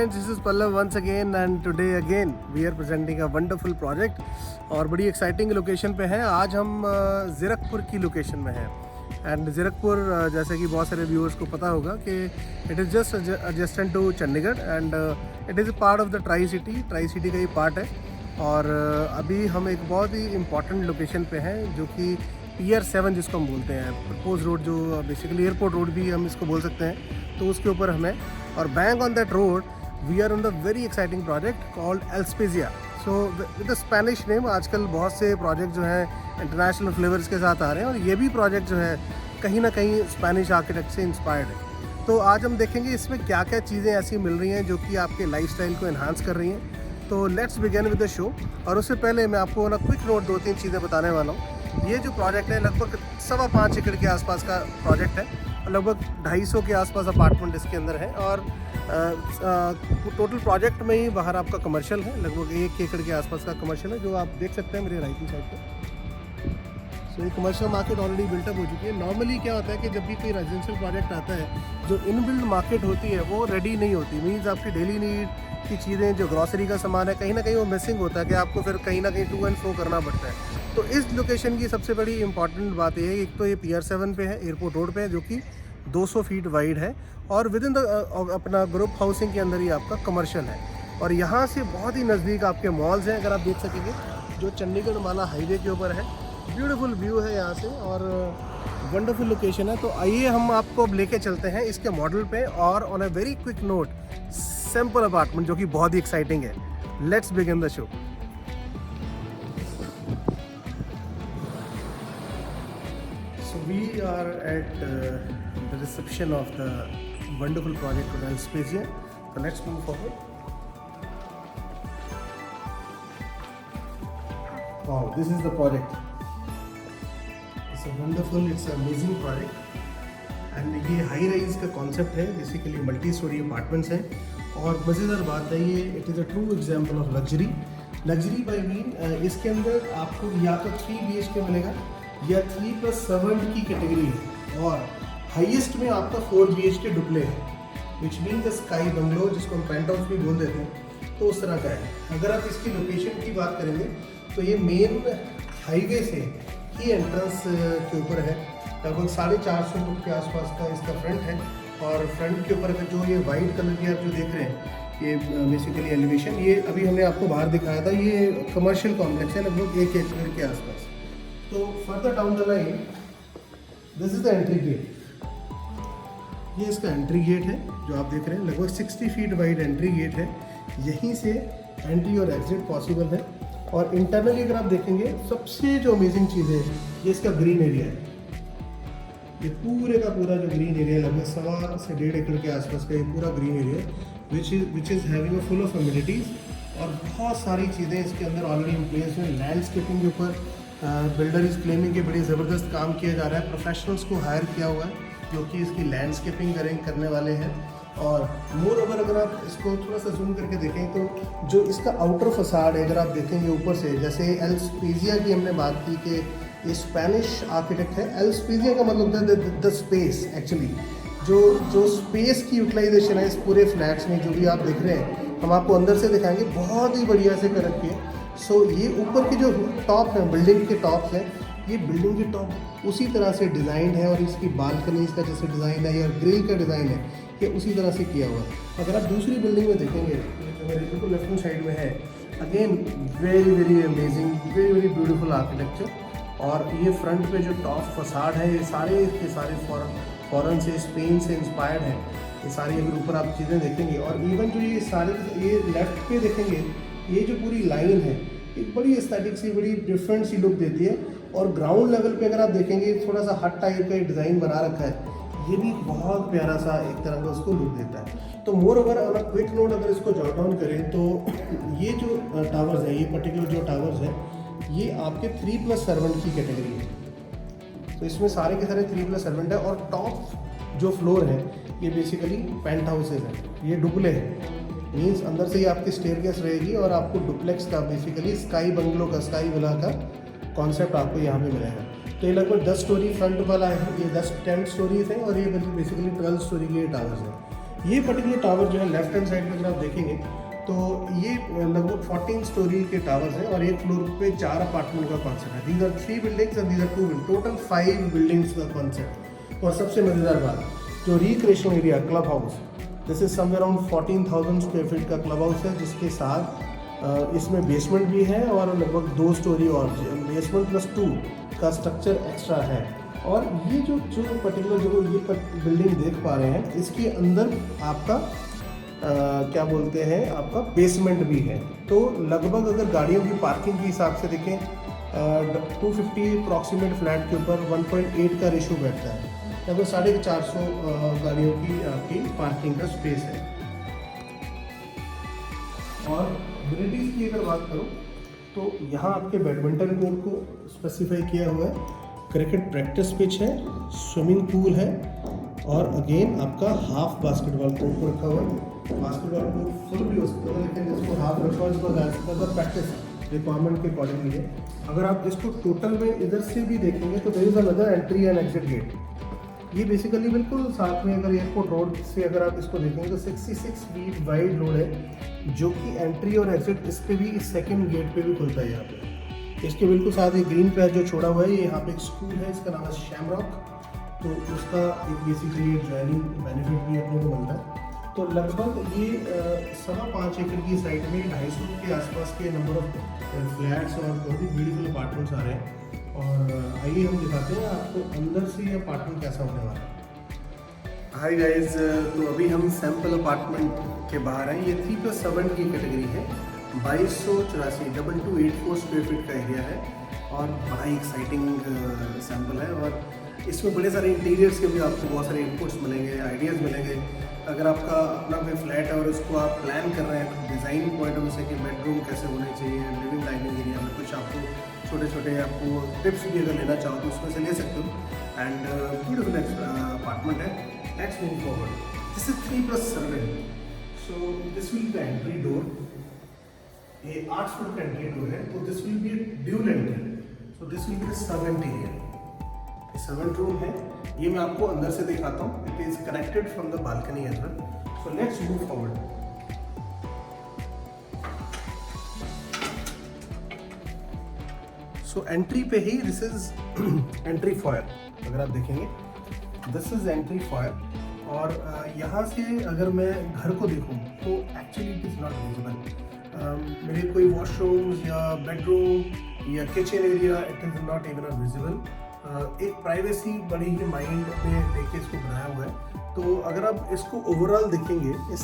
friends, this is Pallav once again and today again we are presenting a wonderful project और बड़ी exciting location पे हैं। आज हम ज़ीरकपुर की लोकेशन में हैं एंड ज़ीरकपुर जैसे कि बहुत सारे व्यूअर्स को पता होगा कि it is just adjacent to Chandigarh and it is a part of the tri city का ही पार्ट है। और अभी हम एक बहुत ही इम्पॉर्टेंट लोकेशन पे हैं जो कि Pier 7 जिसको हम बोलते हैं, प्रपोज रोड जो बेसिकली एयरपोर्ट रोड भी हम इसको बोल सकते हैं, तो उसके ऊपर हमें और bank on that road we are on the very exciting project called एल्स्पेजिया। So with the Spanish name आजकल बहुत से प्रोजेक्ट जो हैं इंटरनेशनल फ्लेवर्स के साथ आ रहे हैं और ये भी प्रोजेक्ट जो है कहीं ना कहीं स्पेनिश आर्किटेक्ट से इंस्पायर्ड है। तो आज हम देखेंगे इसमें क्या क्या चीज़ें ऐसी मिल रही हैं जो कि आपके लाइफस्टाइल को एनहांस कर रही हैं। तो let's begin with the show. और उससे पहले मैं आपको ना क्विक नोट 2-3 चीज़ें बताने वाला हूँ। ये जो प्रोजेक्ट है लगभग 5.25 एकड़ के आसपास का प्रोजेक्ट है, लगभग 250 के आसपास अपार्टमेंट इसके अंदर है और टोटल प्रोजेक्ट में ही बाहर आपका कमर्शियल है, लगभग 1 एकड़ के आसपास का कमर्शियल है जो आप देख सकते हैं मेरे राइट हैंड साइड पे। सो ये कमर्शियल मार्केट ऑलरेडी बिल्टअप हो चुकी है। नॉर्मली क्या होता है कि जब भी कोई रेजिडेंशियल प्रोजेक्ट आता है जो इनबिल्ड मार्केट होती है वो रेडी नहीं होती, मीन्स आपकी डेली नीड की चीज़ें जो ग्रॉसरी का सामान है कहीं ना कहीं वो मिसिंग होता है कि आपको फिर कहीं ना कहीं टू एंड फ्रो करना पड़ता है। तो इस लोकेशन की सबसे बड़ी इंपॉर्टेंट बात ये है, एक तो ये Pier 7 पे है, एयरपोर्ट रोड पे है, जो कि 200 फीट वाइड है और विद इन द अपना ग्रुप हाउसिंग के अंदर ही आपका कमर्शियल है। और यहाँ से बहुत ही नज़दीक आपके मॉल्स हैं, अगर आप देख सकेंगे, जो चंडीगढ़ माला हाईवे के ऊपर है। ब्यूटीफुल व्यू है यहाँ से और वंडरफुल लोकेशन है। तो आइए हम आपको लेके चलते हैं इसके मॉडल पे और on a very quick note simple apartment जो कि बहुत ही एक्साइटिंग है। Let's begin the show. So we are at the reception of the wonderful project of Elspesia. So let's move forward. Wow, this is the project. It's a wonderful, it's an amazing project. And ये high rise का concept है, basically multi storey apartments हैं और मज़ेदार बात है ये, it is a true example of luxury by mean इसके अंदर आपको या तो 3 BHK मिलेगा या 3+7 की कैटेगरी है और हाईएस्ट में आपका 4 BHK डुप्ले है, which mean the sky bungalow जिसको हम पेंट हाउस भी बोल देते हैं, तो उस तरह का है। अगर आप इसकी लोकेशन की बात करेंगे तो ये मेन हाईवे से ही एंट्रेंस के ऊपर है, लगभग 450 फुट के आसपास का इसका फ्रंट है। और फ्रंट के ऊपर जो ये वाइट कलर की आप जो देख रहे हैं ये बेसिकली एलिवेशन, ये अभी हमने आपको बाहर दिखाया था, ये कमर्शियल कॉम्प्लेक्स है लगभग 1 एकड़ के आसपास। तो further down the line this is the entry gate. ये इसका एंट्री गेट है जो आप देख रहे हैं, लगभग 60 फीट वाइड एंट्री गेट है। यहीं से एंट्री और एग्जिट पॉसिबल है। और इंटरनली अगर आप देखेंगे सबसे जो अमेजिंग चीज़ है ये इसका ग्रीन एरिया है। ये पूरे का पूरा जो ग्रीन एरिया लगभग 1.25 से 1.5 एकड़ के आसपास का ये पूरा green area which is having a full of amenities और बहुत सारी चीज़ें इसके अंदर ऑलरेडी इन प्लेस हैं। लैंडस्केपिंग के ऊपर बिल्डर इस क्लेमिंग के बड़ी ज़बरदस्त काम किया जा रहा है, प्रोफेशनल्स को हायर किया हुआ है जो कि इसकी लैंडस्केपिंग करने वाले हैं। और मोर ओवर अगर आप इसको थोड़ा सा जूम करके देखें तो जो इसका आउटर फसाड है अगर आप देखेंगे ऊपर से, जैसे एल्स्पेजिया की हमने बात की कि ये स्पेनिश आर्किटेक्ट है। एल्स्पेजिया का मतलब द स्पेस, एक्चुअली जो स्पेस की यूटिलाइजेशन है इस पूरे फ्लैट्स में जो भी आप देख रहे हैं, हम आपको अंदर से दिखाएंगे, बहुत ही बढ़िया से कर रखी है। सो ये ऊपर की जो टॉप है, बिल्डिंग के टॉप है, ये बिल्डिंग के टॉप उसी तरह से डिज़ाइन है और इसकी बालकनीज का जैसे डिज़ाइन है या ग्रिल का डिज़ाइन है ये उसी तरह से किया हुआ है। अगर आप दूसरी बिल्डिंग में देखेंगे जो मेरे बिल्कुल लेफ्ट हैंड साइड में है, again very amazing, very beautiful architecture. और ये फ्रंट पे जो टॉप फसाड है ये सारे के सारे फॉरेन से, स्पेन से इंस्पायर्ड है। ये सारी अगर ऊपर आप चीज़ें देखेंगे और इवन जो ये सारे ये लेफ्ट पे देखेंगे, ये जो पूरी लाइन है एक बड़ी एस्थेटिक सी, बड़ी डिफरेंट सी लुक देती है। और ग्राउंड लेवल पे अगर आप देखेंगे थोड़ा सा हट टाइप का डिज़ाइन बना रखा है, ये भी बहुत प्यारा सा एक तरह का उसको लुक देता है। तो more over on a quick note अगर इसको जॉट डाउन करें तो ये जो टावर्स है, ये पर्टिकुलर जो टावर्स है ये आपके 3+7 की कैटेगरी है। तो इसमें सारे के सारे 3+7 है और टॉप जो फ्लोर है ये बेसिकली पेंट हाउसेज है, ये डुप्ले है, मीन्स अंदर से ही आपकी स्टेयरकेस रहेगी और आपको डुप्लेक्स का बेसिकली स्काई बंगलो का, स्काई विला का कॉन्सेप्ट आपको यहाँ पे मिलेगा। तो ये लगभग 10 स्टोरी फ्रंट वाला है, ये 10 स्टोरीज हैं और ये बेसिकली 12 स्टोरी के टावर्स हैं। ये पर्टिकुलर टावर जो है लेफ्ट हैंड साइड में अगर आप देखेंगे तो ये लगभग 14 स्टोरी के टावर्स हैं और एक फ्लोर पे 4 अपार्टमेंट का कॉन्सेप्ट है। These are 3 buildings and these are 2 building, total 5 buildings का कॉन्सेप्ट। और सबसे मज़ेदार बात, जो recreation area club house, this is somewhere around 14,000 square feet का क्लब हाउस है, जिसके साथ इसमें बेसमेंट भी है और लगभग 2 स्टोरी और बेसमेंट प्लस 2 का स्ट्रक्चर एक्स्ट्रा है। और ये जो पर्टिकुलर जो ये बिल्डिंग देख पा रहे हैं, इसके अंदर आपका क्या बोलते हैं, आपका बेसमेंट भी है। तो लगभग अगर गाड़ियों की पार्किंग के हिसाब से देखें 250 अप्रॉक्सीमेट फ्लैट के ऊपर 1.8 का रेशो बैठता है, लगभग 450 गाड़ियों की आपकी पार्किंग का स्पेस है। और एमिनिटीज़ की अगर बात करूँ तो यहाँ आपके बैडमिंटन कोर्ट को स्पेसिफाई किया हुआ है, क्रिकेट प्रैक्टिस पिच है, स्विमिंग पूल है और अगेन आपका हाफ बास्केटबॉल कोर्ट को रखा हुआ है। बास्केटबॉल कोर्ट फुल भी हो सकता है, लेकिन जिसको हाफ रखा इसको प्रैक्टिस रिक्वायरमेंट के अकॉर्डिंगली है। अगर आप इसको टोटल में इधर से भी देखेंगे तो there is another entry and exit gate. ये बेसिकली बिल्कुल साथ में अगर एयरपोर्ट रोड से अगर आप इसको देखेंगे तो 66 फीट वाइड रोड है, जो कि एंट्री और एग्जिट इस पे भी इस सेकेंड गेट पे भी खुलता है। यहाँ पे इसके बिल्कुल साथ एक ग्रीन पैच जो छोड़ा हुआ है, ये यहाँ पे एक स्कूल है, इसका नाम है शैमरॉक, तो उसका एक बेसिकली ज्वाइनिंग बेनिफिट भी अपने को मिलता है। तो लगभग ये 5.25 एकड़ की साइट में 250 के आसपास के नंबर ऑफ फ्लैट्स और बहुत ही ब्यूटीफुल अपार्टमेंट्स आ रहे हैं। और आइए हम दिखाते हैं आपको अंदर से ये अपार्टमेंट कैसा होने वाला है। हाय गाइस, तो अभी हम सैम्पल अपार्टमेंट के बाहर हैं। ये 3+7 की कैटेगरी है, 2284 2284 स्क्वायर फीट का एरिया है और बड़ा ही एक्साइटिंग सैम्पल है। और इसमें बड़े सारे इंटीरियर्स के भी आपको बहुत सारे इनपुट्स मिलेंगे, आइडियाज़ मिलेंगे। अगर आपका अपना कोई फ्लैट है और उसको आप प्लान कर रहे हैं तो डिज़ाइन पॉइंट ऑफ व्यू से कि बेडरूम कैसे होने चाहिए, लिविंग डाइनिंग एरिया में कुछ आपको छोटे छोटे आपको टिप्स भी अगर लेना चाहो तो उसमें से ले सकते हो। एंड ब्यूटीफुल अपार्टमेंट है। Let's move forward. This is 3+7, so this will be entry door. ये 8 फुट का एंट्री डोर है, तो this will be dual entry, so this will be servant area. Servant room है, ये मैं आपको अंदर से दिखाता हूँ। It is connected from the balcony as well. So let's move forward. So entry पे ही दिस इज एंट्री फॉयर। अगर आप देखेंगे दिस इज एंट्री फॉयर और यहाँ से अगर मैं घर को देखूँ तो actually it is not visible. मेरे कोई वॉशरूम्स या बेडरूम या kitchen area it is not even visible. एक प्राइवेसी बड़ी ही माइंड में लेके इसको बनाया हुआ है। तो अगर आप इसको ओवरऑल देखेंगे इस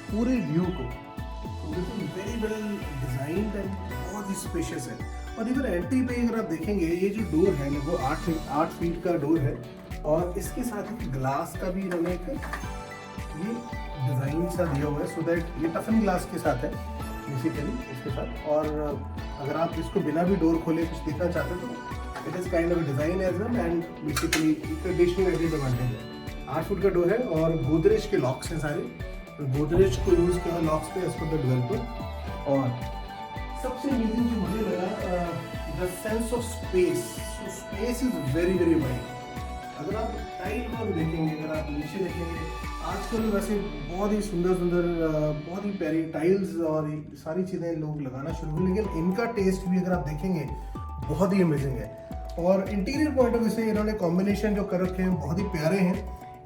पूरे व्यू को, तो बिल्कुल वेरी वेल डिजाइंड एंड बहुत ही स्पेशियस है। और इधर एंट्री पे अगर आप देखेंगे ये जो डोर है ना वो 8 फीट का डोर है और इसके साथ एक ग्लास का भी इन्होंने एक ये डिज़ाइन सा दिया हुआ है, सो दैट ये टफन ग्लास के साथ है बेसिकली इसके साथ। और अगर आप इसको बिना भी डोर खोले कुछ देखना चाहते हो तो it is kind of design as well and basically traditional edit advantage है। 8 फुट का डोर है और गोदरेज के लॉक्स हैं सारे। गोदरेज को यूज़ किया लॉक्स पे इसको द डेवलपर। और सबसे अमेजिंग जो मुझे लगा the sense of space. So space is very very wide. अगर आप टाइल को देखेंगे, अगर आप नीचे देखेंगे, आजकल वैसे बहुत ही सुंदर बहुत ही प्यारी टाइल्स और सारी चीज़ें लोग लगाना शुरू हुए, लेकिन इनका टेस्ट भी अगर आप देखेंगे बहुत ही अमेजिंग है। और इंटीरियर पॉइंट ऑफ व्यू से इन्होंने कॉम्बिनेशन जो कर रखे हैं बहुत ही प्यारे हैं।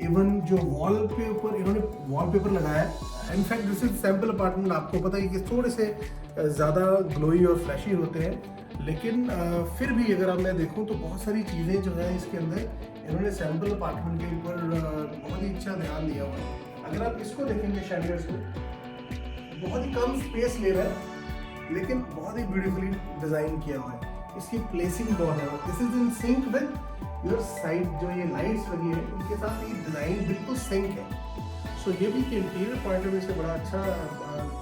इवन जो वॉल पे ऊपर इन्होंने वॉलपेपर लगाया है। In fact this is sample apartment, आपको पता है कि थोड़े से ज़्यादा ग्लोई और फ्लैशी होते हैं, लेकिन फिर भी अगर मैं देखूं तो बहुत सारी चीज़ें जो है इसके अंदर इन्होंने सैम्पल अपार्टमेंट के ऊपर बहुत ही अच्छा ध्यान दिया हुआ है। अगर आप इसको देखेंगे शैंडियर्स को, बहुत ही कम स्पेस ले रहा है लेकिन बहुत ही ब्यूटीफुली डिज़ाइन किया हुआ है। इसकी प्लेसिंग बहुत है। This is in sync with your side, जो ये लाइट्स लगी है उनके साथ ये डिज़ाइन बिल्कुल सिंक है। सो ये भी इंटीरियर पॉइंट ऑफ व्यू से बड़ा अच्छा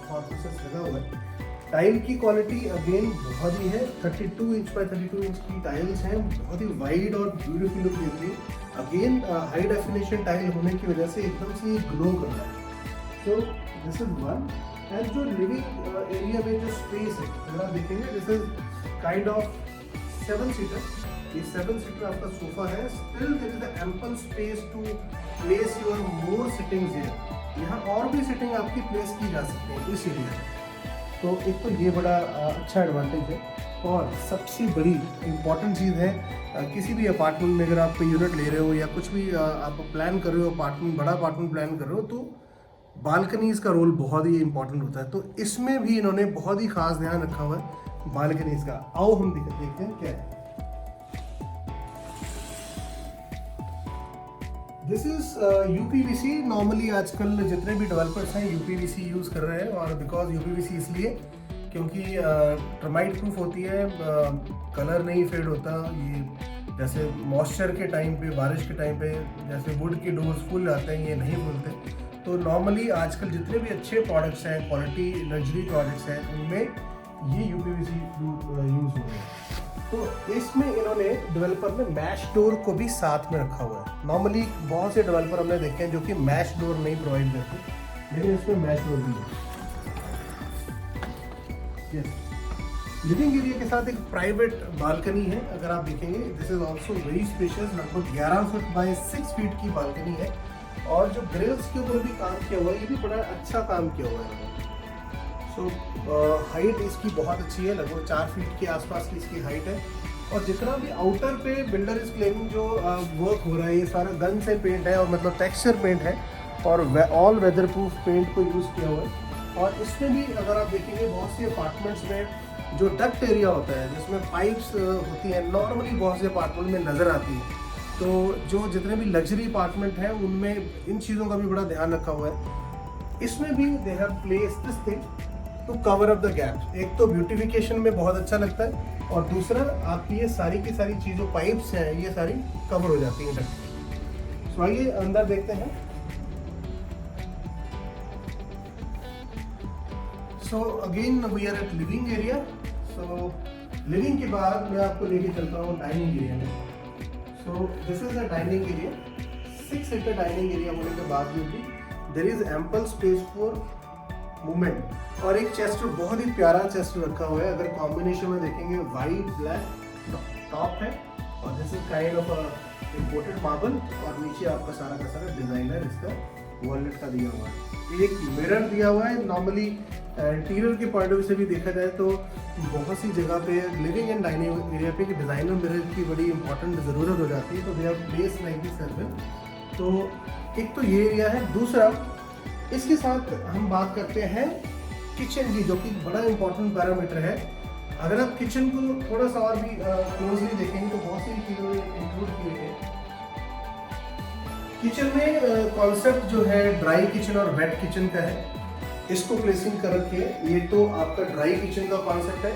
थॉट प्रोसेस लगा हुआ है। टाइल की क्वालिटी अगेन बहुत ही है, 32 इंच बाय 32 इंच की टाइल्स हैं, बहुत ही वाइड और ब्यूटीफुल लुक देती है। अगेन हाई डेफिनेशन टाइल होने की वजह से एकदम से ये ग्लो कर रहा है। So this is one. And जो लिविंग एरिया में जो स्पेस है अगर आप देखेंगे this is kind of 7 seater. ये 7 सीटर आपका सोफा है। Still there is ample space to place your more sittings here. यहाँ और भी सीटिंग आपकी प्लेस की जा सकती है इस एरिया में। तो एक तो ये बड़ा अच्छा एडवांटेज है। और सबसे बड़ी इम्पॉर्टेंट चीज़ है, किसी भी अपार्टमेंट में अगर आप कोई यूनिट ले रहे हो या कुछ भी आप प्लान कर रहे हो, अपार्टमेंट बड़ा अपार्टमेंट प्लान कर रहे हो, तो बालकनीज़ का रोल बहुत ही इंपॉर्टेंट होता है। तो इसमें भी इन्होंने बहुत ही खास ध्यान रखा हुआ है बालकनीज़ का। आओ हम देखते हैं क्या है। This is UPVC. नॉर्मली आजकल जितने भी डेवलपर्स हैं यूपीवीसी यूज़ कर रहे हैं, और बिकॉज यूपीवीसी इसलिए क्योंकि टर्माइट प्रूफ होती है, कलर नहीं फेड होता। ये जैसे मॉइस्चर के टाइम पे, बारिश के टाइम पे जैसे वुड के डोर्स फुल जाते हैं, ये नहीं फूलते। तो नॉर्मली आजकल जितने भी अच्छे प्रोडक्ट्स हैं, क्वालिटी लग्जरी प्रोडक्ट्स हैं, उनमें ये यूपीवीसी यूज़ हो रहे हैं। तो इसमें इन्होंने डेवलपर ने मैश डोर को भी साथ में रखा हुआ है। नॉर्मली बहुत से डेवलपर हमने देखे हैं जो कि मैश डोर नहीं प्रोवाइड करते, लेकिन इसमें मैश डोर भी है। लिविंग एरिया के साथ एक प्राइवेट बालकनी है। अगर आप देखेंगे, this is also very spacious. लगभग 11 फुट बाय 6 फीट की बालकनी है, और जो ग्रिल्स के ऊपर भी काम किया हुआ है, ये भी बड़ा अच्छा काम किया हुआ है। सो हाइट इसकी बहुत अच्छी है, लगभग 4 फीट के आसपास की इसकी हाइट है। और जितना भी आउटर पे बिल्डर इज क्लेमिंग जो वर्क हो रहा है, ये सारा गन से पेंट है, और मतलब टेक्सचर पेंट है, और ऑल वेदर प्रूफ पेंट को यूज़ किया हुआ है। और इसमें भी अगर आप देखेंगे, बहुत से अपार्टमेंट्स में जो डक्ट एरिया होता है, जिसमें पाइप्स होती हैं, नॉर्मली बहुत से अपार्टमेंट में नज़र आती है। तो जो जितने भी लग्जरी अपार्टमेंट हैं, उनमें इन चीज़ों का भी बड़ा ध्यान रखा हुआ है। इसमें भी they have placed this thing to cover up the gap. एक तो ब्यूटिफिकेशन में बहुत अच्छा लगता है, और दूसरा आपकी ये सारी की सारी चीज़ों, पाइप्स हैं, ये सारी कवर हो जाती हैं डक्ट। सो आइए अंदर देखते हैं। So again we are at living area. So living के बाद मैं आपको लेके चलता हूँ डाइनिंग एरिया में। So this is a dining area. 6 seater dining area होने के बाद भी there is ample space for movement. और एक चेस्ट, बहुत ही प्यारा चेस्ट रखा हुआ है। अगर कॉम्बिनेशन में देखेंगे, वाइट ब्लैक टॉप है, और this is kind of a imported marble, और नीचे आपका सारा का सारा डिजाइनर इसका वॉलनट का दिया हुआ है। एक मिरर दिया हुआ है। नॉर्मली इंटीरियर के पॉइंट ऑफ व्यू से भी देखा जाए तो बहुत सी जगह पे लिविंग एंड डाइनिंग एरिया पे डिज़ाइनर मिरर की बड़ी इंपॉर्टेंट ज़रूरत हो जाती है। तो they have place like this as well. तो एक तो ये एरिया है। दूसरा, इसके साथ हम बात करते हैं किचन की, जो कि बड़ा इंपॉर्टेंट पैरामीटर है। अगर आप किचन को थोड़ा सा और भी क्लोजली देखेंगे तो बहुत सी चीज़ों इंक्लूड की हुई है। किचन में कॉन्सेप्ट जो है ड्राई किचन और वेट किचन का है। इसको प्लेसिंग कर रखिए। ये तो आपका ड्राई किचन का कॉन्सेप्ट है।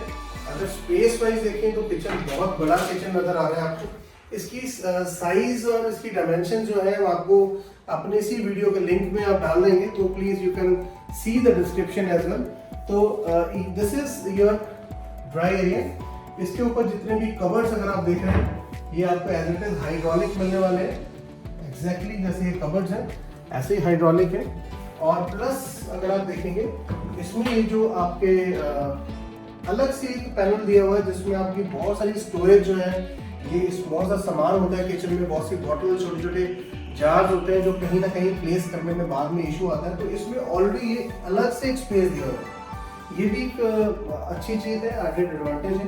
अगर स्पेस वाइज देखें तो किचन बहुत बड़ा किचन नजर आ रहा है आपको। इसकी साइज और इसकी डायमेंशन जो है वो आपको अपने इसी वीडियो के लिंक में आप डाल देंगे, तो please you can see the description as well. तो this is your dry area. इसके ऊपर जितने भी कवर्स अगर आप देख रहे हैं, ये आपको एज इट इज हाइड्रोलिक मिलने वाले हैं। एग्जैक्टली जैसे ये कवर्स हैं ऐसे ही हाइड्रोलिक है। और प्लस अगर आप देखेंगे, इसमें ये जो आपके अलग से एक पैनल दिया हुआ है, जिसमें आपकी बहुत सारी स्टोरेज जो है, ये बहुत सा सामान होता है किचन में, बहुत सी बॉटल, छोटे छोटे जार्स होते हैं जो कहीं ना कहीं प्लेस करने में बाद में इशू आता है। तो इसमें ऑलरेडी ये अलग से एक स्पेस दिया हुआ है। ये भी एक अच्छी चीज़ है, एडेड एडवांटेज है।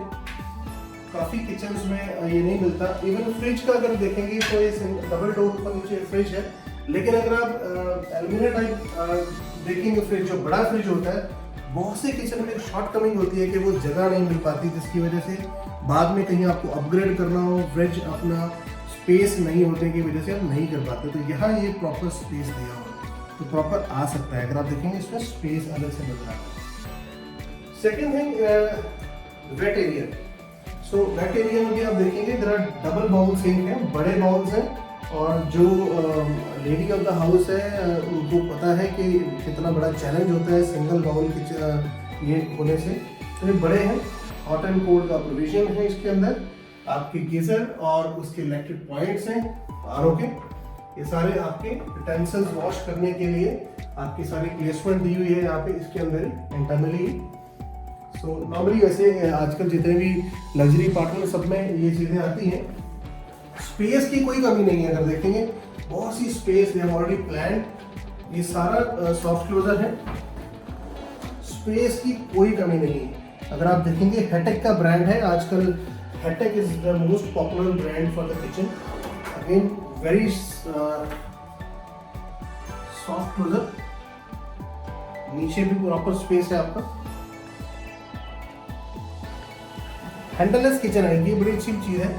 काफ़ी किचन्स में ये नहीं मिलता। इवन फ्रिज का अगर देखेंगे तो ये डबल डोर ऊपर नीचे फ्रिज है, लेकिन अगर आप एल्यूमिनियम टाइप देखेंगे फ्रिज, जो बड़ा फ्रिज होता है, बहुत से किचन में एक शॉर्ट कमिंग होती है कि वो जगह नहीं मिल पाती, जिसकी वजह से बाद में कहीं आपको अपग्रेड करना हो, फ्रिज अपना स्पेस नहीं होने की वजह से आप नहीं कर पाते। तो यहाँ ये प्रॉपर स्पेस दिया हुआ है, तो प्रॉपर आ सकता है। अगर आप देखेंगे इसमें स्पेस अलग से नजर आता है। Second thing, wet area. So wet area में भी आप देखेंगे there are double bowl sink है, बड़े बाउल्स हैं। और जो लेडी ऑफ द हाउस है उनको पता है कि कितना बड़ा चैलेंज होता है सिंगल बाउल ये होने से। तो ये बड़े हैं। हॉट एंड कोल्ड का प्रोविजन है इसके अंदर। आपके गीजर और उसके इलेक्ट्रिक पॉइंट्स हैं आरओ के। ये सारे आपके यूटेंसिल्स वॉश करने के लिए आपकी सारी प्लेसमेंट दी हुई है यहाँ पे इसके अंदर इंटरनली। सो नॉर्मली वैसे आजकल जितने भी लग्जरी अपार्टमेंट सब में ये चीज़ें आती हैं। स्पेस की कोई कमी नहीं है। अगर देखेंगे बहुत सी स्पेस है ऑलरेडी प्लान। ये सारा सॉफ्ट क्लोजर है, स्पेस की कोई कमी नहीं है। अगर आप देखेंगे हेटेक का ब्रांड है आजकल, Hettich is the most popular brand for the kitchen. Again very soft closer, नीचे भी प्रॉपर स्पेस है आपका। हैंडललेस किचन है, ये बड़ी अच्छी चीज है,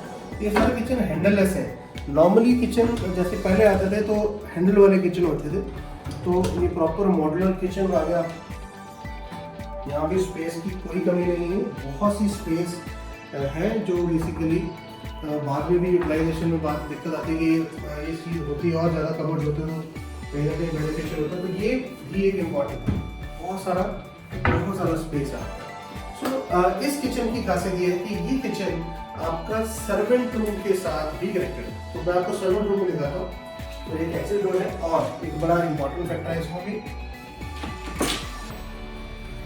ये सारे किचन हैंडललेस है। नॉर्मली किचन जैसे पहले आते थे तो हैंडल वाले किचन होते थे, तो ये प्रॉपर मॉड्यूलर किचन आ गया। यहाँ भी स्पेस की कोई कमी नहीं है, बहुत सी स्पेस है जो बेसिकली बाद में भी यूटिलाइजेशन में बात दिक्कत आती है कि ये चीज़ होती है और ज़्यादा कवर्ड होते हैं तो कहीं ना कहीं बेनिफिशियल होता है। तो ये भी एक इम्पॉर्टेंट है, बहुत सारा स्पेस है। सो इस किचन की खासियत ये है कि ये किचन आपका सर्वेंट रूम के साथ भी कनेक्टेड है। तो मैं आपको सर्वेंट रूम में दिखाता हूँ। तो एक एक्सिट डोर है और एक बड़ा इंपॉर्टेंट फैक्टर है इसमें भी,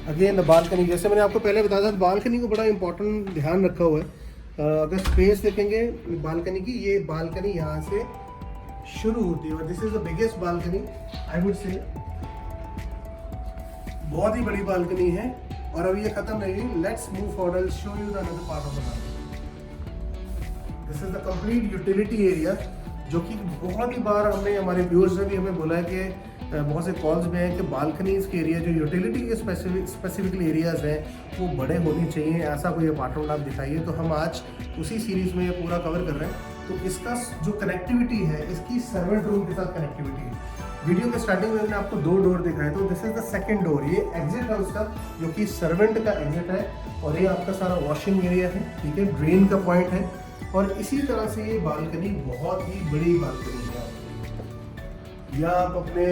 अगेन बालकनी। जैसे मैंने आपको पहले बताया था, बालकनी को बड़ा इंपॉर्टेंट ध्यान रखा हुआ है। अगर स्पेस देखेंगे बालकनी की, ये बालकनी यहाँ से शुरू होती है और this is the biggest balcony I would say. बहुत ही बड़ी बालकनी है और अभी ये खत्म नहीं हुई। Let's move forward, I show you the another part of the balcony. This is the complete utility area, जो कि बहुत ही बार हमने, हमारे व्यूअर्स ने भी हमें बोला है कि बहुत से कॉल्स में है कि बालकनीज के एरिया जो यूटिलिटी के स्पेसिफिकली एरियाज हैं वो बड़े होने चाहिए, ऐसा कोई अपार्टमेंट आप दिखाइए। तो हम आज उसी सीरीज में ये पूरा कवर कर रहे हैं। तो इसका जो कनेक्टिविटी है, इसकी सर्वेंट रूम के साथ कनेक्टिविटी है। वीडियो के स्टार्टिंग में मैंने आपको 2 डोर दिखाए, तो this is the second door. ये एग्जिट है उसका, जो कि सर्वेंट का एग्जिट है और ये आपका सारा वॉशिंग एरिया है, ठीक है, ड्रेन का पॉइंट है। और इसी तरह से ये बालकनी बहुत ही बड़ी बालकनी है, या आप अपने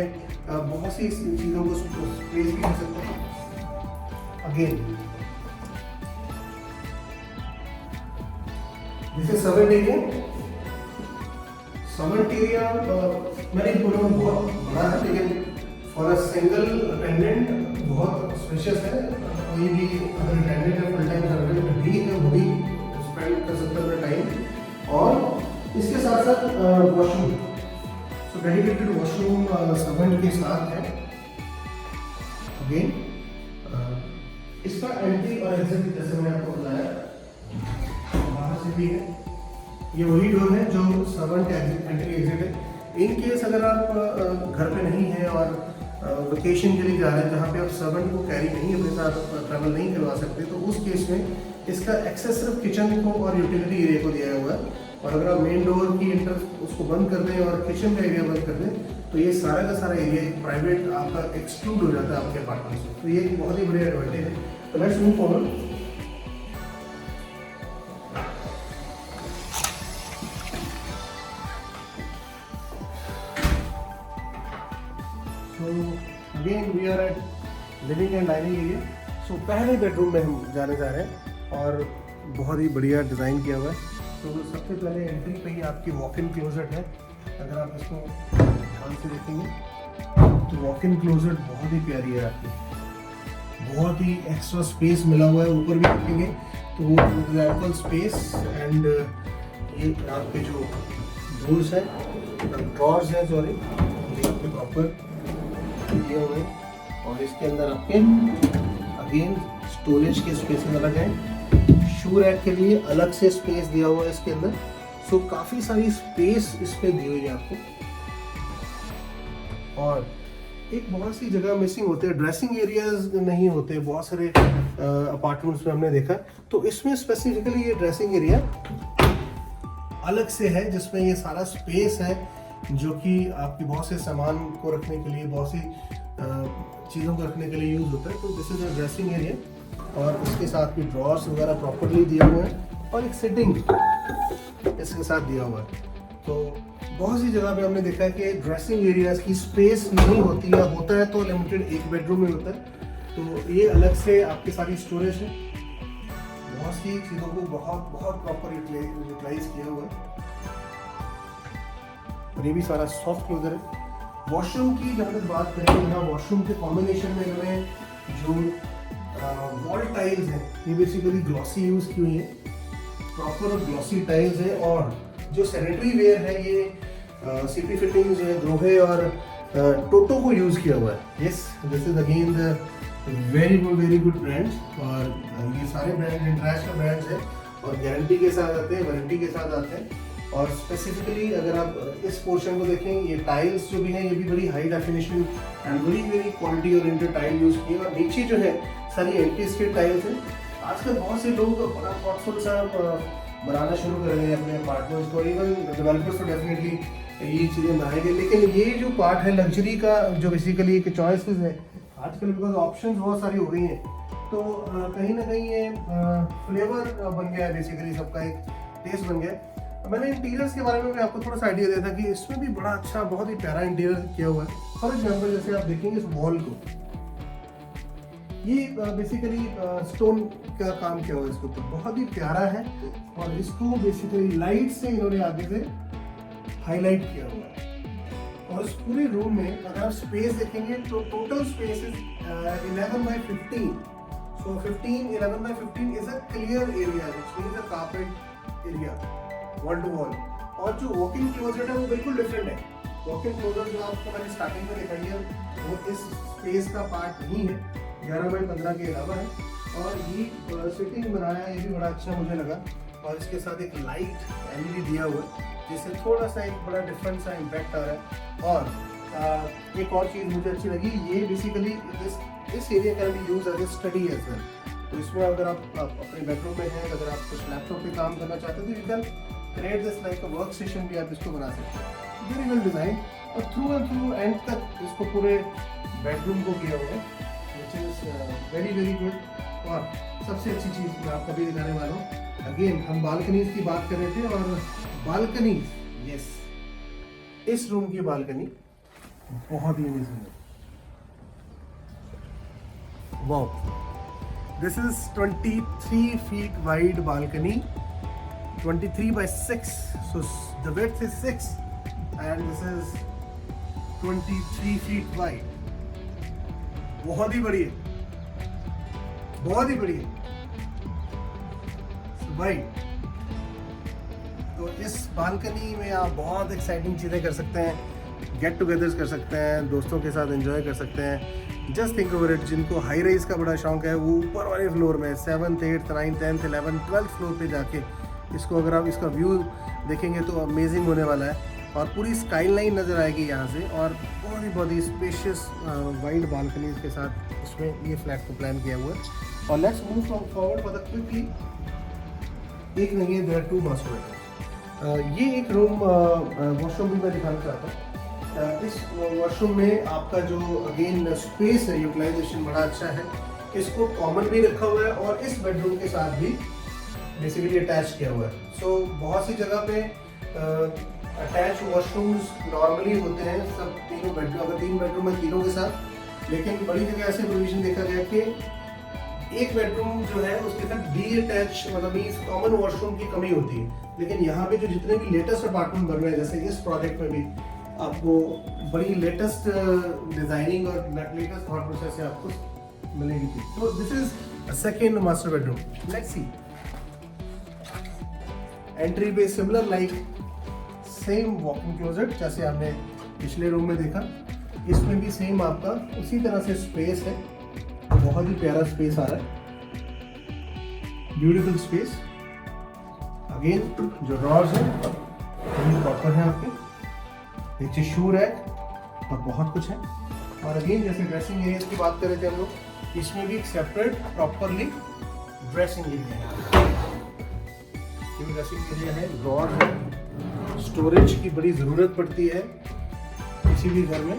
बहुत सी चीज़ों को स्पेस भी कर सकते हैं। Again this is servant area. Servant area मैंने बोला बहुत बड़ा है, लेकिन फॉर अ सिंगल अटेंडेंट बहुत स्पेशियस है। कोई भी अगर अटेंडेंट है, फुल टाइम सर्वेंट भी है, वो भी स्पेंड कर सकता है अपना टाइम। और इसके साथ साथ वॉशरूम, तो डेडिकेटेड वॉशरूम सर्वेंट के साथ है। अगेन इसका एंट्री और एग्जिट जैसे मैंने आपको बताया बाहर से भी है। ये वही डोर है जो सर्वेंट एंट्री एग्जिट है। इन केस अगर आप घर पे नहीं हैं और वेकेशन के लिए जा रहे हैं जहाँ पे आप सर्वेंट को कैरी नहीं अपने साथ ट्रैवल नहीं करवा सकते, तो उस केस में इसका एक्सेस सिर्फ किचन को और यूटिलिटी एरिया को दिया हुआ है। और अगर आप मेन डोर की एंटर उसको बंद कर दें और किचन का एरिया बंद कर दें, तो ये सारा का सारा एरिया प्राइवेट आपका एक्सक्लूड हो जाता है आपके अपार्टमेंट से। तो ये एक बहुत ही बड़ी एडवांटेज है। तो let's move forward. So again we are at living and dining area. So पहले बेडरूम में हम जाने जा रहे हैं और बहुत ही बढ़िया डिज़ाइन किया हुआ है। तो सबसे पहले एंट्री पे ही आपकी वॉक इन क्लोजेट है। अगर आप इसको ध्यान से देखेंगे तो वॉक इन क्लोजेट बहुत ही प्यारी है आपकी, बहुत ही एक्स्ट्रा स्पेस मिला हुआ है। ऊपर भी देखेंगे तो एम्पल स्पेस एंड ये आपके जो डोर्स हैं, ड्रॉर्स हैं, सॉरी, ये आपके प्रॉपर दिए हुए हैं। और इसके अंदर आपके अगेन स्टोरेज के स्पेसेस अलग हैं, शू रैक के लिए अलग से स्पेस दिया हुआ है इसके अंदर। सो काफ़ी सारी स्पेस इस पे दी हुई है आपको। और एक बहुत सी जगह मिसिंग होते हैं, ड्रेसिंग एरियाज नहीं होते बहुत सारे अपार्टमेंट्स में हमने देखा। तो इसमें स्पेसिफिकली ये ड्रेसिंग एरिया अलग से है, जिसमें ये सारा स्पेस है जो कि आपकी बहुत से सामान को रखने के लिए, बहुत सी चीज़ों को रखने के लिए यूज़ होता है। तो this is a dressing area और इसके साथ भी ड्रॉर्स वगैरह प्रॉपर्ली दिया हुआ है और एक सिटिंग इसके साथ दिया हुआ है। तो बहुत सी जगह पे हमने देखा है कि ड्रेसिंग एरियाज की स्पेस नहीं होती, या होता है तो लिमिटेड एक बेडरूम में होता है। तो ये अलग से आपकी सारी स्टोरेज है, बहुत सी चीज़ों को बहुत प्रॉपर यूटिलाइज किया हुआ है। और ये भी सारा सॉफ्ट क्लोजर है। वॉशरूम की जहाँ तक बात करें, यहाँ वॉशरूम के कॉम्बिनेशन में इन्होंने जो वॉल टाइल्स हैं ये बेसिकली ग्लॉसी यूज़ की हुई है, प्रॉपर ग्लॉसी टाइल्स है। और जो सैनिटरी वेयर है ये सीपी फिटिंग्स है, ग्रोहे और टोटो को यूज़ किया हुआ है। Yes, this is again the very good brand, और ये सारे ब्रांड इंटरनेशनल ब्रांड्स हैं और गारंटी के साथ आते हैं, वारंटी के साथ आते हैं। और स्पेसिफिकली अगर आप इस पोर्शन को देखें, ये टाइल्स जो भी हैं ये भी बड़ी high definition and very quality oriented tile use की है। और नीचे जो है सारी एंटी स्किड टाइल्स हैं। आजकल बहुत से लोग बड़ा थॉटफुल सा बनाना शुरू कर रहे हैं अपने अपार्टमेंट्स को, इवन डेवलपर्स तो डेफिनेटली ये चीज़ें बनाएंगे। लेकिन ये जो पार्ट है लग्जरी का, जो बेसिकली एक चॉइसेस है आजकल, बिकॉज ऑप्शंस बहुत सारी हो गई हैं, तो कहीं ना कहीं ये फ्लेवर बन गया है, बेसिकली सबका एक टेस्ट बन गया है। मैंने इंटीरियर्स के बारे में भी आपको थोड़ा सा आइडिया दिया था कि इसमें भी बड़ा अच्छा, बहुत ही प्यारा इंटीरियर किया हुआ है। फॉर एग्जाम्पल जैसे आप देखेंगे इस वॉल को, ये बेसिकली स्टोन का काम किया हुआ है इसके ऊपर, बहुत ही प्यारा है। और इसको बेसिकली लाइट से इन्होंने आगे से हाईलाइट किया हुआ है। और इस पूरे रूम में अगर आप स्पेस देखेंगे तो total space is 11x15। So 11x15 is a clear area, which means a carpet area, wall to wall. और जो वॉक इन क्लोजेट है वो बिल्कुल डिफरेंट है। वॉक इन क्लोजेट जो आपको मैंने स्टार्टिंग में दिखाई है वो इस स्पेस का पार्ट नहीं है, 11x15 के अलावा है। और ये सिटिंग बनाया है, ये भी बड़ा अच्छा मुझे लगा। और इसके साथ एक लाइट LED दिया हुआ है, जिससे थोड़ा सा एक बड़ा डिफरेंट सा इम्पैक्ट आ रहा है। और एक और चीज़ मुझे अच्छी लगी, ये बेसिकली इस area can be use as a study as well. तो इसमें अगर आप अपने बेडरूम में हैं, अगर आप कुछ लैपटॉप पे काम करना चाहते हैं तो you can create this like a work station भी आप इसको बना सकते हैं। वेरी वेल डिज़ाइन, और थ्रू एंड थ्रू एंड तक इसको पूरे बेडरूम को किया हुआ है, विच इज़ वेरी गुड। और सबसे अच्छी चीज़ मैं आपको भी दिखाने वाला हूँ। अगेन हम बालकनीज की बात कर रहे थे, और बालकनीज, यस, इस रूम की बालकनी बहुत ही अमेजिंग है। Wow, this is 23 feet wide balcony, 23x6, so the width is 6 and this is 23 feet wide। बहुत ही बड़ी है, बहुत ही बड़ी है भाई। तो इस बालकनी में आप बहुत एक्साइटिंग चीज़ें कर सकते हैं, गेट टुगेदर्स कर सकते हैं, दोस्तों के साथ एंजॉय कर सकते हैं। जस्ट थिंक ओवर इट, जिनको हाई राइज का बड़ा शौक है वो ऊपर वाले फ्लोर में 7th 8th 9th 10th 11th 12th floor पे जाके इसको, अगर आप इसका व्यू देखेंगे तो अमेजिंग होने वाला है। और पूरी स्काई लाइन नज़र आएगी यहाँ से, और बहुत ही स्पेशियस वाइड बालकनी के साथ इसमें ये फ्लैट को प्लान किया हुआ है। और let's move forward for the quickly. एक नहीं है, देयर 2 मास्टर बेडरूम। ये एक रूम वॉशरूम भी मैं दिखाना चाहता हूँ। इस वॉशरूम में आपका जो अगेन स्पेस है, यूटिलाइजेशन बड़ा अच्छा है। इसको कॉमन भी रखा हुआ है और इस बेडरूम के साथ भी बेसिकली अटैच किया हुआ है। सो बहुत सी जगह पे अटैच वॉशरूम्स नॉर्मली होते हैं सब तीनों बेडरूम, अगर 3 बेडरूम है तीनों के साथ। लेकिन बड़ी जगह ऐसे प्रोविजन देखा गया कि एक बेडरूम जो है उसके साथ डीअटैच, मतलब इस कॉमन वॉशरूम की कमी होती है। लेकिन यहाँ पे जो जितने भी लेटेस्ट अपार्टमेंट बन रहे हैं, जैसे इस प्रोजेक्ट में भी आपको बड़ी लेटेस्ट डिजाइनिंग और लेटेस्ट थॉट प्रोसेस से आपको मिलेगी। तो this is second master bedroom. Let's see, entry पे similar like same walking closet जैसे आपने पिछले रूम में देखा, इसमें भी सेम आपका उसी तरह से स्पेस है। बहुत ही प्यारा स्पेस आ रहा है, ब्यूटीफुल स्पेस। अगेन जो ड्रॉर्स हैं वो प्रॉपर है आपके, नीचे शू रैक और बहुत कुछ है। और अगेन जैसे ड्रेसिंग एरिया की बात कर रहे थे हम लोग, इसमें भी एक सेपरेट प्रॉपरली ड्रेसिंग एरिया है। ये ड्रेसिंग एरिया है, ड्रॉर है, स्टोरेज की बड़ी ज़रूरत पड़ती है किसी भी घर में,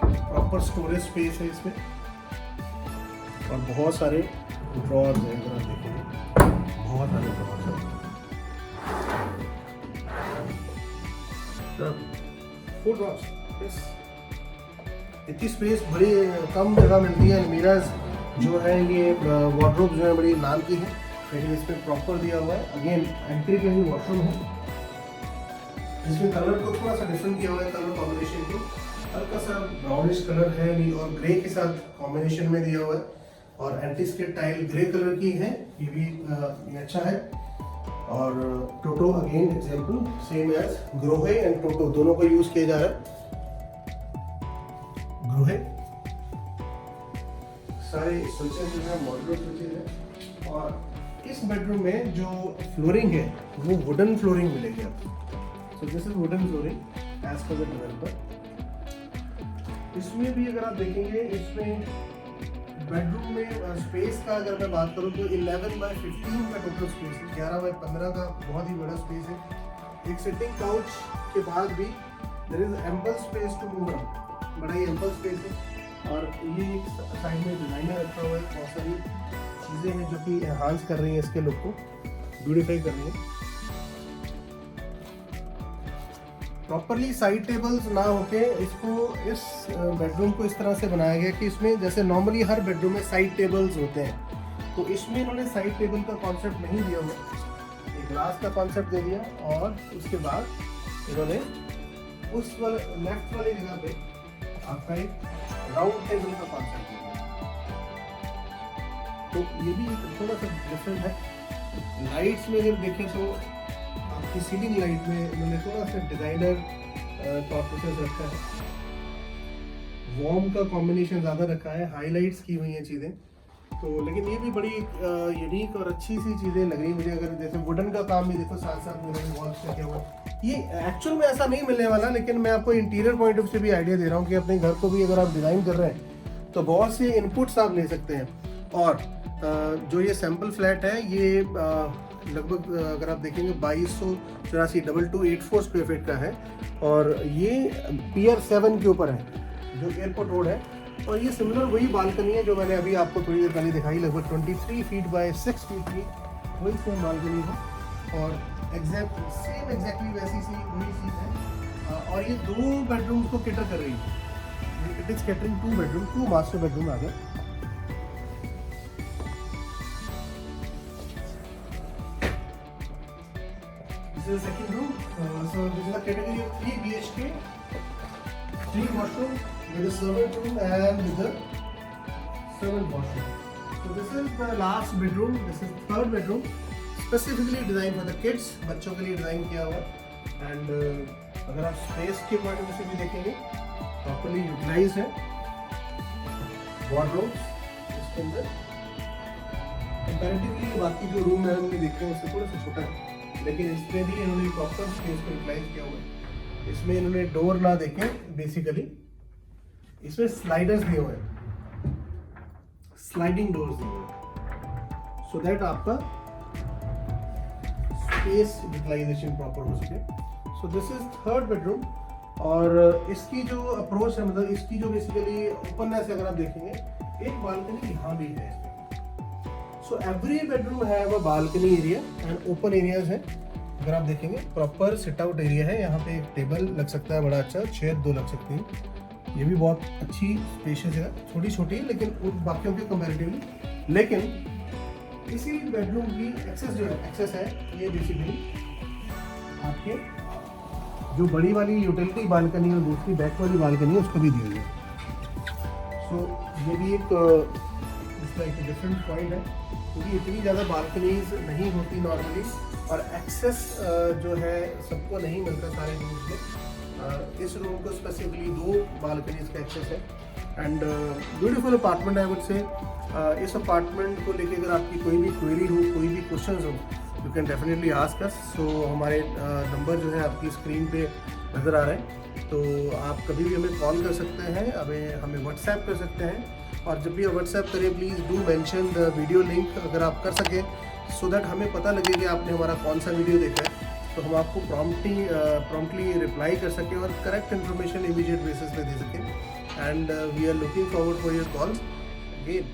प्रॉपर स्टोरेज स्पेस है इसमें। और बहुत सारे ड्रॉर्स हैं, अगर आप देखेंगे बहुत सारे ड्रॉर्स हैं। Full drawers, yes. इतनी स्पेस बड़ी कम जगह मिलती है। अलमीराज जो है ये वार्डरोब जो है बड़ी नाम की है, लेकिन इसमें प्रॉपर दिया हुआ है। अगेन एंट्री पे ही वॉशरूम है, जिसमें कलर को थोड़ा सा डिफरेंट किया हुआ है, कलर कॉम्बिनेशन को हल्का सा ब्राउनिश कलर है और ग्रे के साथ कॉम्बिनेशन में दिया हुआ है। और anti skid tile grey colour की है, ये भी ये अच्छा है। और Toto again example same as Grohe and Toto दोनों को यूज किया जा रहा है। लोहे, सारे स्विचेस जो है मॉड्यूलर स्विचेस है। और इस बेडरूम में जो फ्लोरिंग है वो वुडन फ्लोरिंग मिलेगी आपको। So this is wooden flooring as per the developer. इसमें भी अगर आप देखेंगे, इसमें बेडरूम में स्पेस का अगर मैं बात करूँ तो 11x15 का टोटल स्पेस है, 11x15 का बहुत ही बड़ा स्पेस है। एक सिटिंग काउच के बाद भी there is ample space to move around, बड़ा ही एम्पल स्पेस है। और ये एक साइड में डिजाइनर रखा हुआ है, बहुत सारी चीज़ें हैं जो कि एनहांस कर रही हैं इसके लुक को, ब्यूटीफाई कर रही हैं। प्रॉपरली साइड टेबल्स ना होके इसको, इस बेडरूम को इस तरह से बनाया गया कि इसमें जैसे नॉर्मली हर बेडरूम में साइड टेबल्स होते हैं, तो इसमें इन्होंने साइड टेबल का कॉन्सेप्ट नहीं दिया हुआ, एक ग्लास का कॉन्सेप्ट दे दिया। और उसके बाद इन्होंने उस वाले लेफ्ट वाली जगह पे आपका एक राउंड टेबल का कॉन्सेप्ट दिया, तो ये भी थोड़ा सा डिफरेंट है। लाइट्स में अगर देखें तो आपकी सीलिंग लाइट में इन्होंने थोड़ा सा डिजाइनर टॉप प्रोसेस रखा है, वॉर्म का कॉम्बिनेशन ज़्यादा रखा है, हाईलाइट्स की हुई हैं चीज़ें। तो लेकिन ये भी बड़ी यूनिक और अच्छी सी चीज़ें लग रही मुझे। अगर जैसे वुडन का काम भी देखो साथ साथ में उन्होंने वॉल्स पे किया हुआ, ये एक्चुअल में ऐसा नहीं मिलने वाला, लेकिन मैं आपको इंटीरियर पॉइंट ऑफ व्यू से भी आइडिया दे रहा हूँ कि अपने घर को भी अगर आप डिज़ाइन कर रहे हैं तो बहुत से इनपुट्स आप ले सकते हैं। और जो ये सैम्पल फ्लैट है ये लगभग अगर आप देखेंगे 2284 स्क्वायर फीट का है, और ये पियर 7 के ऊपर है जो एयरपोर्ट रोड है। और ये सिमिलर वही बालकनी है जो मैंने अभी आपको थोड़ी देर पहले दिखाई, लगभग 23 फीट बाय 6 फीट की वही सेम बालकनी है, और एग्जैक्टली वैसी सी वही चीज़ है। और ये 2 बेडरूम्स को कैटर कर रही है, it is catering 2 bedroom, 2 master bedroom आ गए। This is the second room. So this is a category of 3 BHK, 3 washroom with a servant room and with a servant washroom. So this is the last bedroom. This is third bedroom, specifically designed for the kids. बच्चों के लिए design किया हुआ। And अगर आप space के point of view से भी देखेंगे, प्रॉपर्ली यूटिलाइज है। वार्डरोब्स इसके अंदर कंपैरेटिवली बाकी जो रूम है हमने देखे हैं उससे थोड़ा सा छोटा है, लेकिन इसमें भी इन्होंने प्रॉपर स्पेस को यूटिलाइज किया हुआ है। इसमें इन्होंने डोर ना देखें, बेसिकली इसमें स्लाइडर्स दिए हुए हैं, स्लाइडिंग डोर्स दिए हुए हैं, सो दैट आपका स्पेस यूटिलाइजेशन प्रॉपर हो सके। सो दिस इज थर्ड बेडरूम। और इसकी जो अप्रोच है, मतलब इसकी जो बेसिकली ओपननेस है, अगर आप देखेंगे एक बालकनी यहाँ भी है। So every bedroom have a balcony area and open areas है। अगर आप देखेंगे प्रॉपर सिट आउट एरिया है, यहाँ पे एक टेबल लग सकता है बड़ा अच्छा, चेयर 2 लग सकती है। ये भी बहुत अच्छी स्पेशियस है, छोटी छोटी है लेकिन उन बाकियों के कंपैरेटिवली। लेकिन इसी बेडरूम की एक्सेस है ये बेसिकली आपके जो बड़ी वाली यूटिलिटी बालकनी और दूसरी बैक वाली बालकनी है उसको भी दी हुई है। सो ये भी एक डिफरेंट पॉइंट है, क्योंकि इतनी ज़्यादा बालकनीज नहीं होती नॉर्मली, और एक्सेस जो है सबको नहीं मिलता सारे रूम्स में। इस रूम को स्पेसिफिकली 2 बालकनीज का एक्सेस है। And beautiful apartment I would say. इस अपार्टमेंट को लेके अगर आपकी कोई भी क्वेरी हो, कोई भी क्वेश्चंस हो, you can definitely ask us. So हमारे नंबर जो है आपकी स्क्रीन पे नज़र आ रहे हैं, तो आप कभी भी हमें कॉल कर सकते हैं, हमें व्हाट्सएप कर सकते हैं। और जब भी आप व्हाट्सएप करें please do mention the video link अगर आप कर सकें, सो दैट हमें पता लगे कि आपने हमारा कौन सा वीडियो देखा है, तो हम आपको प्रॉम्प्टली रिप्लाई कर सकें और करेक्ट इन्फॉर्मेशन इमीडिएट बेसिस पे दे सकें। And we are looking forward for your calls again.